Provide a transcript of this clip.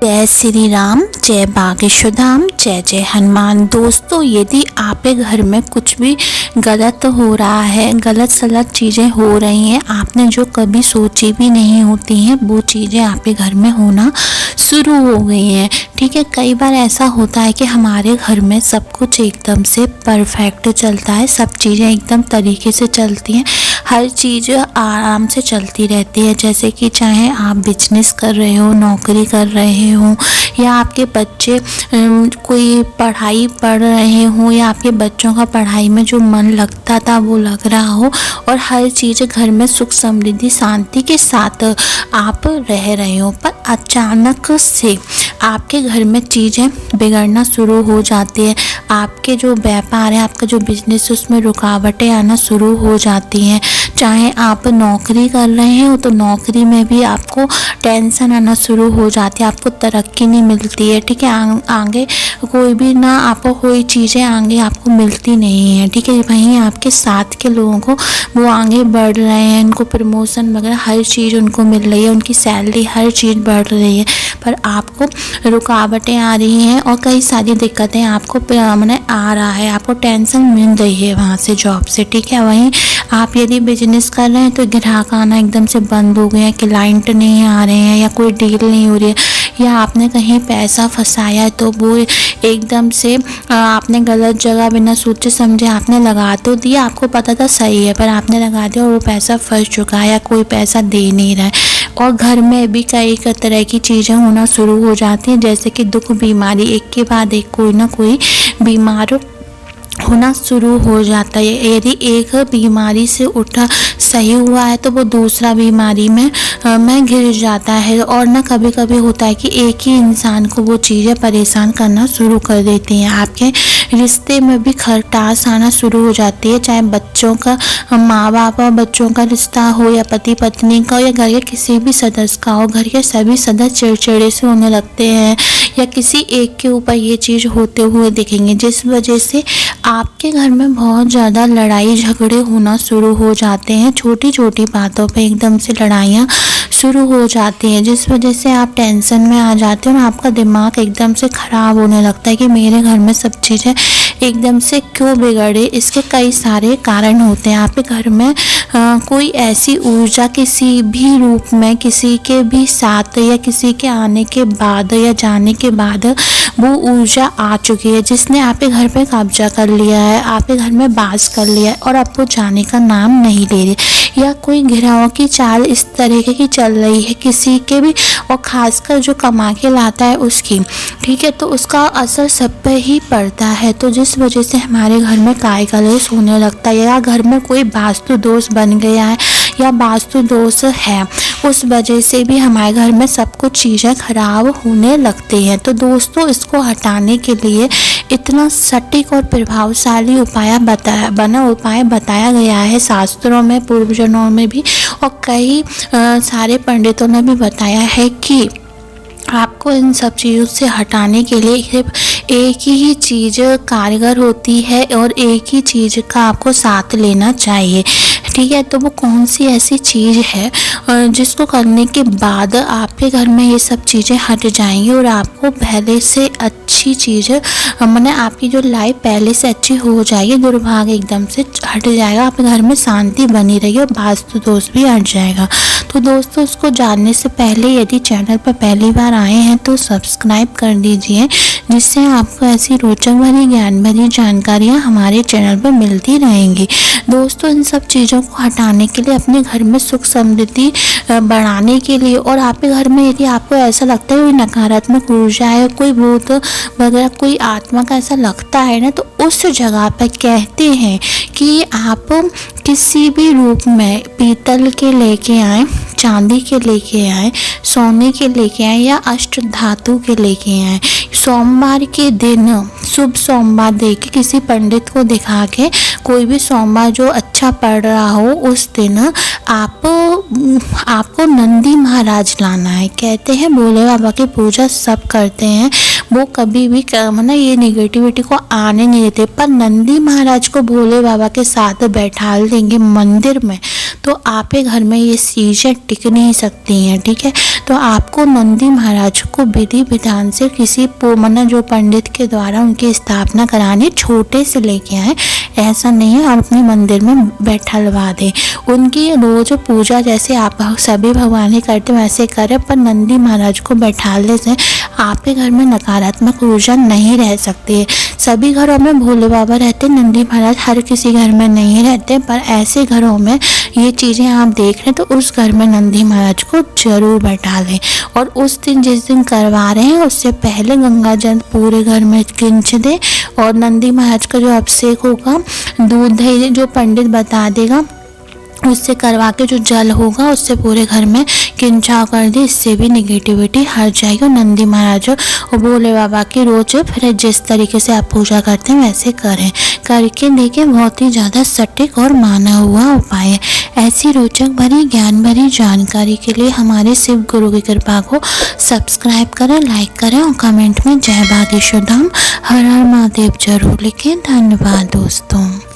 जय श्री राम, जय बागेश्वर धाम, जय जय हनुमान। दोस्तों, यदि आपके घर में कुछ भी गलत हो रहा है, गलत सलत चीज़ें हो रही हैं, आपने जो कभी सोची भी नहीं होती हैं वो चीज़ें आपके घर में होना शुरू हो गई हैं। ठीक है, कई बार ऐसा होता है कि हमारे घर में सब कुछ एकदम से परफेक्ट चलता है, सब चीज़ें एकदम तरीके से चलती हैं, हर चीज़ आराम से चलती रहती है। जैसे कि चाहे आप बिजनेस कर रहे हो, नौकरी कर रहे हो, या आपके बच्चे कोई पढ़ाई पढ़ रहे हो, या आपके बच्चों का पढ़ाई में जो मन लगता था वो लग रहा हो, और हर चीज़ घर में सुख समृद्धि शांति के साथ आप रह रहे हो, पर अचानक से आपके घर में चीज़ें बिगड़ना शुरू हो जाती है। आपके जो व्यापार है, आपका जो बिजनेस है, उसमें रुकावटें आना शुरू हो जाती हैं। चाहे आप नौकरी कर रहे हो तो नौकरी में भी आपको टेंशन आना शुरू हो जाती है, आपको तरक्की नहीं मिलती है। ठीक है, आगे कोई भी ना, आपको कोई चीज़ें आगे आपको मिलती नहीं है। ठीक है, वहीं आपके साथ के लोगों को वो आगे बढ़ रहे हैं, उनको प्रमोशन वगैरह हर चीज़ उनको मिल रही है, उनकी सैलरी हर चीज़ बढ़ रही है, पर आपको रुकावटें आ रही हैं और कई सारी दिक्कतें आपको मैंने आ रहा है, आपको टेंशन मिल रही है वहाँ से, जॉब से। ठीक है, वहीं आप यदि बिजनेस कर रहे हैं तो ग्राहक आना एकदम से बंद हो गया, क्लाइंट नहीं आ रहे हैं, या कोई डील नहीं हो रही है, या आपने कहीं पैसा फंसाया है तो वो एकदम से आपने गलत जगह बिना सोचे समझे आपने लगा तो दिया, आपको पता था सही है, पर आपने लगा दिया और वो पैसा फंस चुका है, या कोई पैसा दे नहीं रहा है। और घर में भी कई तरह की चीज़ें होना शुरू हो जाती हैं, जैसे कि दुख बीमारी, एक के बाद एक कोई ना कोई बीमार होना शुरू हो जाता है। यदि एक बीमारी से उठा सही हुआ है तो वो दूसरा बीमारी में घिर जाता है। और ना कभी कभी होता है कि एक ही इंसान को वो चीज़ें परेशान करना शुरू कर देती हैं। आपके रिश्ते में भी खटास आना शुरू हो जाती है, चाहे बच्चों का, माँ बाप और बच्चों का रिश्ता हो, या पति पत्नी का, या घर के किसी भी सदस्य का हो। घर के सभी सदस्य चिड़चिड़े से होने लगते हैं, या किसी एक के ऊपर ये चीज़ होते हुए दिखेंगे, जिस वजह से आपके घर में बहुत ज़्यादा लड़ाई झगड़े होना शुरू हो जाते हैं। छोटी छोटी बातों पे एकदम से लड़ाइयाँ शुरू हो जाती हैं, जिस वजह से आप टेंशन में आ जाते हो और आपका दिमाग एकदम से ख़राब होने लगता है कि मेरे घर में सब चीज़ें एकदम से क्यों बिगड़े। इसके कई सारे कारण होते हैं। आपके घर में कोई ऐसी ऊर्जा किसी भी रूप में, किसी के भी साथ, या किसी के आने के बाद या जाने के बाद वो ऊर्जा आ चुकी है, जिसने आपके घर पे कब्जा कर लिया है, आपके घर में बास कर लिया है, और अब वो जाने का नाम नहीं ले रही, या कोई घिराव की चाल इस तरीके की चल रही है किसी के भी, और ख़ासकर जो कमा के लाता है उसकी। ठीक है, तो उसका असर सब पे ही पड़ता है, तो जिस वजह से हमारे घर में काय कलेश होने लगता है, या घर में कोई वास्तु दोष बन गया है, या वास्तु दोष है, उस वजह से भी हमारे घर में सब कुछ चीज़ें खराब होने लगती हैं। तो दोस्तों, इसको हटाने के लिए इतना सटीक और प्रभावशाली उपाय बताया गया है शास्त्रों में, पूर्वजनों में भी, और कई सारे पंडितों ने भी बताया है कि आपको इन सब चीज़ों से हटाने के लिए सिर्फ एक ही चीज़ कारगर होती है, और एक ही चीज़ का आपको साथ लेना चाहिए। ठीक है, तो वो कौन सी ऐसी चीज़ है जिसको करने के बाद आपके घर में ये सब चीज़ें हट जाएंगी, और आपको पहले से अच्छी चीज़, मैंने आपकी जो लाइफ पहले से अच्छी हो जाएगी, दुर्भाग्य एकदम से हट जाएगा, आपके घर में शांति बनी रहेगी, और वास्तु दोष भी हट जाएगा। तो दोस्तों, उसको जानने से पहले यदि चैनल पर पहली बार आए हैं तो सब्सक्राइब कर दीजिए, जिससे आपको ऐसी रोचक भरी ज्ञान भरी जानकारियाँ हमारे चैनल पर मिलती रहेंगी। दोस्तों, इन सब चीज़ों को हटाने के लिए, अपने घर में सुख समृद्धि बढ़ाने के लिए, और आपके घर में यदि आपको ऐसा लगता है कोई नकारात्मक ऊर्जा है, कोई भूत वगैरह, कोई आत्मा का ऐसा लगता है ना, तो उस जगह पर कहते हैं कि आप किसी भी रूप में पीतल के लेके आए, चांदी के लेके आए, सोने के लेके आए, या अष्ट धातु के लेके आए। सोमवार के दिन, शुभ सोमवार देख के, किसी पंडित को दिखा के, कोई भी सोमवार जो अच्छा पड़ रहा हो उस दिन आपको नंदी महाराज लाना है। कहते हैं भोले बाबा की पूजा सब करते हैं, वो कभी भी मतलब ये निगेटिविटी को आने नहीं देते। पर नंदी महाराज को भोले बाबा के साथ बैठा देंगे मंदिर में तो आपके घर में ये चीज़ें टिक नहीं सकती हैं, ठीक है। तो आपको नंदी महाराज को विधि विधान से किसी मतलब जो पंडित के द्वारा उनकी स्थापना करानी, छोटे से लेके आए, ऐसा नहीं है आप अपने मंदिर में बैठलवा दें। उनकी रोज पूजा जैसे आप सभी भगवान करते वैसे करें, पर नंदी महाराज को बैठाने से आपके घर में नकारात्मक ऊर्जा नहीं रह सकती है। सभी घरों में भोले बाबा रहते, नंदी महाराज हर किसी घर में नहीं रहते, पर ऐसे घरों में ये चीज़ें आप देख रहे हैं तो उस घर में नंदी महाराज को जरूर बैठा लें। और उस दिन जिस दिन करवा रहे हैं उससे पहले गंगा जल पूरे घर में खींच दें और नंदी महाराज का जो अभिषेक होगा दूध दही जो पंडित बता देगा उससे करवा के जो जल होगा उससे पूरे घर में किंचाव कर दे। इससे भी निगेटिविटी हट जाएगी। और नंदी महाराज और भोले बाबा की रोज फिर जिस तरीके से आप पूजा करते हैं वैसे करें, करके देखिए बहुत ही ज़्यादा सटीक और माना हुआ उपाय है। ऐसी रोचक भरी ज्ञान भरी जानकारी के लिए हमारे शिव गुरु की कृपा को सब्सक्राइब करें, लाइक करें और कमेंट में जय बागेश्वर धाम हर हर महादेव जरूर लिखें। धन्यवाद दोस्तों।